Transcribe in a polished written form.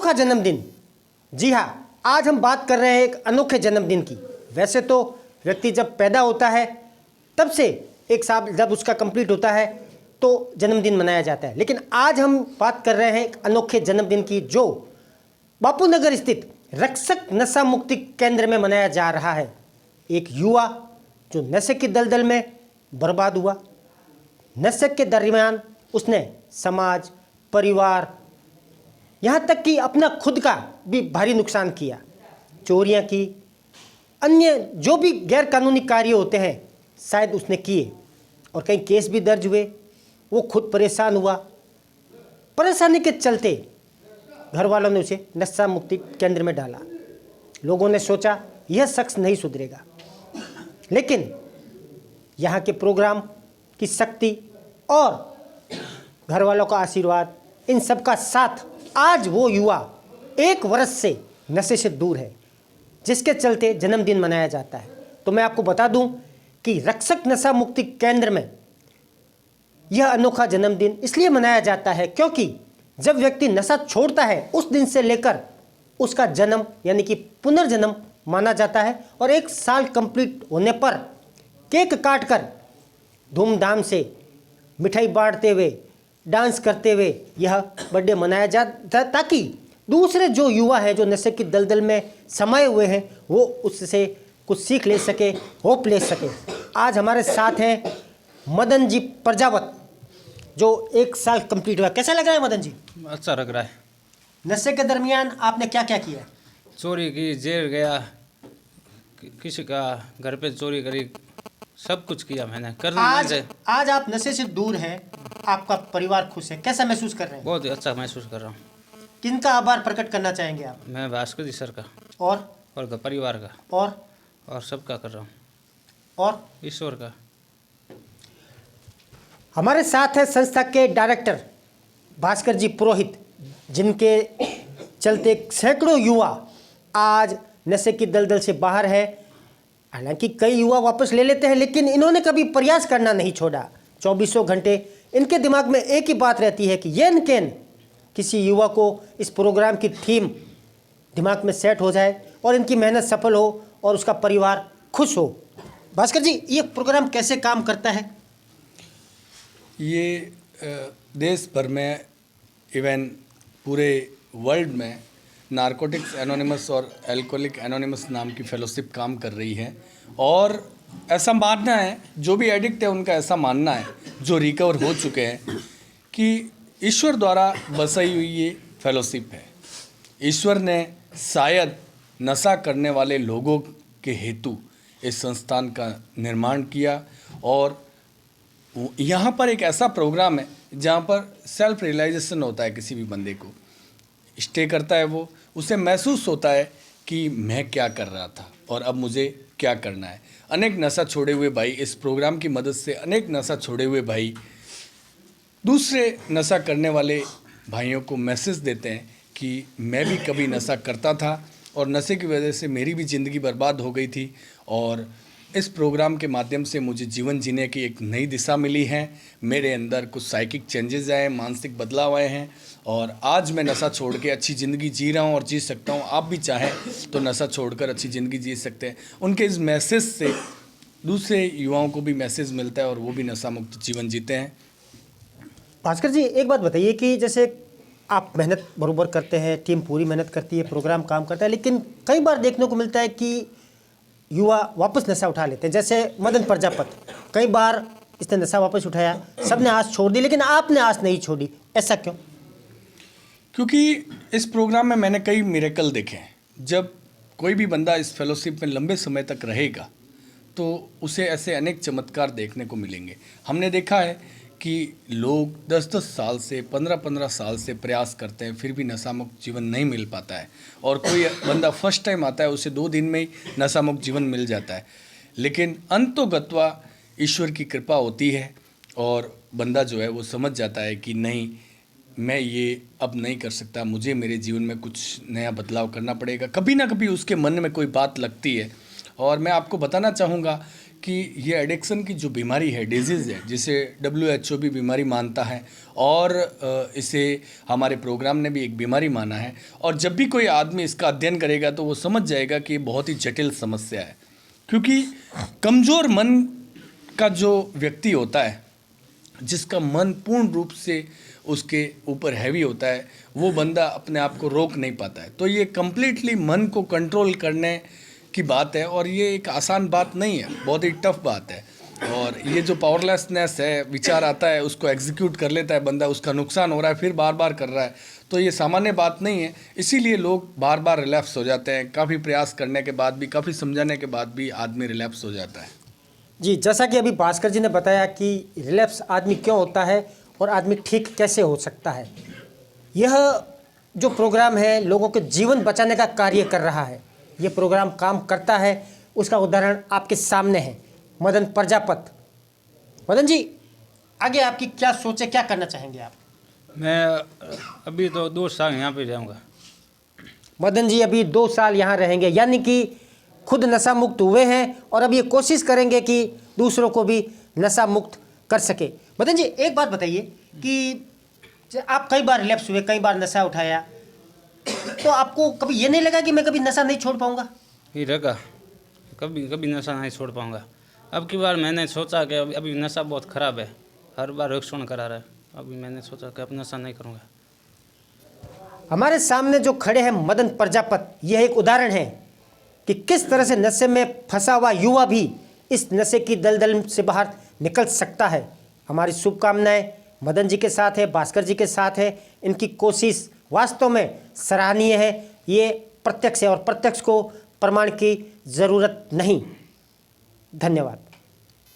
अनोखा जन्मदिन। जी हाँ, आज हम बात कर रहे हैं एक अनोखे जन्मदिन की। वैसे तो व्यक्ति जब पैदा होता है तब से एक साल जब उसका कंप्लीट होता है तो जन्मदिन मनाया जाता है, लेकिन आज हम बात कर रहे हैं एक अनोखे जन्मदिन की जो बापू नगर स्थित रक्षक नशा मुक्ति केंद्र में मनाया जा रहा है। एक युवा जो नशे की दलदल में बर्बाद हुआ, नशे के दरमियान उसने समाज, परिवार, यहाँ तक कि अपना खुद का भी भारी नुकसान किया। चोरियाँ की, अन्य जो भी गैर कानूनी कार्य होते हैं शायद उसने किए और कई केस भी दर्ज हुए। वो खुद परेशान हुआ। परेशानी के चलते घर वालों ने उसे नशा मुक्ति केंद्र में डाला। लोगों ने सोचा यह शख्स नहीं सुधरेगा, लेकिन यहाँ के प्रोग्राम की शक्ति और घर वालों का आशीर्वाद, इन सब का साथ आज वो युवा 1 वर्ष से नशे से दूर है, जिसके चलते जन्मदिन मनाया जाता है। तो मैं आपको बता दूं कि रक्षक नशा मुक्ति केंद्र में यह अनोखा जन्मदिन इसलिए मनाया जाता है क्योंकि जब व्यक्ति नशा छोड़ता है उस दिन से लेकर उसका जन्म यानी कि पुनर्जन्म माना जाता है और 1 साल कंप्लीट होने पर केक काटकर धूमधाम से मिठाई बांटते हुए, डांस करते हुए यह बर्थडे मनाया जाता है, ताकि दूसरे जो युवा हैं जो नशे की दलदल में समाये हुए हैं वो उससे कुछ सीख ले सके, होप ले सके। आज हमारे साथ हैं मदन जी प्रजापत जो 1 साल कंप्लीट हुआ। कैसा लग रहा है मदन जी? अच्छा लग रहा है। नशे के दरमियान आपने क्या क्या किया? चोरी की, जेल गया, किसी का घर पे चोरी करी, सब कुछ किया मैंने। आज आप नशे से दूर हैं, आपका परिवार खुश है, कैसा महसूस कर रहे हैं? बहुत अच्छा महसूस कर रहा हूँ। किनका आभार प्रकट करना चाहेंगे आप? मैं भास्कर जी सर का और परिवार का और सबका कर रहा हूँ, और ईश्वर का। हमारे साथ है संस्था के डायरेक्टर भास्कर जी पुरोहित, जिनके चलते सैकड़ों युवा आज नशे की दलदल से बाहर है। हालांकि कई युवा वापस ले लेते हैं, लेकिन इन्होंने कभी प्रयास करना नहीं छोड़ा। 24 घंटे इनके दिमाग में एक ही बात रहती है कि येन केन किसी युवा को इस प्रोग्राम की थीम दिमाग में सेट हो जाए और इनकी मेहनत सफल हो और उसका परिवार खुश हो। भास्कर जी, ये प्रोग्राम कैसे काम करता है? ये देश भर में, इवन पूरे वर्ल्ड में नारकोटिक्स एनोनिमस और एल्कोहलिक एनोनिमस नाम की फेलोशिप काम कर रही है। और ऐसा मानना है, जो भी एडिक्ट है उनका ऐसा मानना है, जो रिकवर हो चुके हैं, कि ईश्वर द्वारा बसाई हुई ये फेलोशिप है। ईश्वर ने शायद नशा करने वाले लोगों के हेतु इस संस्थान का निर्माण किया। और यहाँ पर एक ऐसा प्रोग्राम है जहाँ पर सेल्फ रियलाइजेशन होता है। किसी भी बंदे को स्टे करता है, वो उसे महसूस होता है कि मैं क्या कर रहा था और अब मुझे क्या करना है। अनेक नशा छोड़े हुए भाई, इस प्रोग्राम की मदद से अनेक नशा छोड़े हुए भाई दूसरे नशा करने वाले भाइयों को मैसेज देते हैं कि मैं भी कभी नशा करता था और नशे की वजह से मेरी भी ज़िंदगी बर्बाद हो गई थी, और इस प्रोग्राम के माध्यम से मुझे जीवन जीने की एक नई दिशा मिली है। मेरे अंदर कुछ साइकिक चेंजेस आए, मानसिक बदलाव आए हैं और आज मैं नशा छोड़ के अच्छी ज़िंदगी जी रहा हूँ और जी सकता हूँ। आप भी चाहें तो नशा छोड़कर अच्छी ज़िंदगी जी सकते हैं। उनके इस मैसेज से दूसरे युवाओं को भी मैसेज मिलता है और वो भी नशा मुक्त जीवन जीते हैं। भास्कर जी, एक बात बताइए कि जैसे आप मेहनत बराबर करते हैं, टीम पूरी मेहनत करती है, प्रोग्राम काम करता है, लेकिन कई बार देखने को मिलता है कि युवा वापस नशा उठा लेते हैं। जैसे मदन प्रजापत, कई बार इसने नशा वापस उठाया, सबने आस छोड़ दी, लेकिन आपने आस नहीं छोड़ी, ऐसा क्यों? क्योंकि इस प्रोग्राम में मैंने कई मिरेकल देखे हैं। जब कोई भी बंदा इस फेलोशिप में लंबे समय तक रहेगा तो उसे ऐसे अनेक चमत्कार देखने को मिलेंगे। हमने देखा है कि लोग 10-10 साल से, 15-15 साल से प्रयास करते हैं, फिर भी नशा मुक्त जीवन नहीं मिल पाता है। और कोई बंदा फर्स्ट टाइम आता है, उसे 2 दिन में ही नशा मुक्त जीवन मिल जाता है। लेकिन अंतोगत्वा ईश्वर की कृपा होती है और बंदा जो है वो समझ जाता है कि नहीं, मैं ये अब नहीं कर सकता, मुझे मेरे जीवन में कुछ नया बदलाव करना पड़ेगा। कभी ना कभी उसके मन में कोई बात लगती है। और मैं आपको बताना चाहूँगा कि ये एडिक्शन की जो बीमारी है, डिजीज़ है, जिसे WHO भी बीमारी मानता है और इसे हमारे प्रोग्राम ने भी एक बीमारी माना है। और जब भी कोई आदमी इसका अध्ययन करेगा तो वो समझ जाएगा कि ये बहुत ही जटिल समस्या है, क्योंकि कमज़ोर मन का जो व्यक्ति होता है, जिसका मन पूर्ण रूप से उसके ऊपर हैवी होता है, वो बंदा अपने आप को रोक नहीं पाता है। तो ये कम्प्लीटली मन को कंट्रोल करने की बात है और ये एक आसान बात नहीं है, बहुत ही टफ बात है। और ये जो पावरलेसनेस है, विचार आता है उसको एग्जीक्यूट कर लेता है बंदा, उसका नुकसान हो रहा है फिर बार बार कर रहा है, तो ये सामान्य बात नहीं है। इसीलिए लोग बार बार रिलैप्स हो जाते हैं, काफ़ी प्रयास करने के बाद भी, काफ़ी समझाने के बाद भी आदमी रिलैप्स हो जाता है। जी, जैसा कि अभी भास्कर जी ने बताया कि रिलैप्स आदमी क्यों होता है और आदमी ठीक कैसे हो सकता है, यह जो प्रोग्राम है लोगों के जीवन बचाने का कार्य कर रहा है। ये प्रोग्राम काम करता है, उसका उदाहरण आपके सामने है। मदन प्रजापत, मदन जी आगे आपकी क्या सोच है, क्या करना चाहेंगे आप? मैं अभी तो 2 साल यहाँ पे रहूँगा। मदन जी अभी 2 साल यहाँ रहेंगे, यानी कि खुद नशा मुक्त हुए हैं और अब ये कोशिश करेंगे कि दूसरों को भी नशा मुक्त कर सके। मदन जी एक बात बताइए कि आप कई बार रिलैप्स हुए, कई बार नशा उठाया, तो आपको कभी ये नहीं लगा कि मैं कभी नशा नहीं छोड़ पाऊंगा? ये लगा कभी कभी नशा नहीं छोड़ पाऊँगा। अब की बार मैंने सोचा कि अभी नशा बहुत ख़राब है, हर बार रिएक्शन करा रहा है। अभी मैंने सोचा कि अब नशा नहीं करूँगा। हमारे सामने जो खड़े हैं मदन प्रजापत, यह एक उदाहरण है कि किस तरह से नशे में फंसा हुआ युवा भी इस नशे की दलदल से बाहर निकल सकता है। हमारी शुभकामनाएं मदन जी के साथ है, भास्कर जी के साथ है। इनकी कोशिश वास्तव में सराहनीय है। ये प्रत्यक्ष है और प्रत्यक्ष को प्रमाण की ज़रूरत नहीं। धन्यवाद।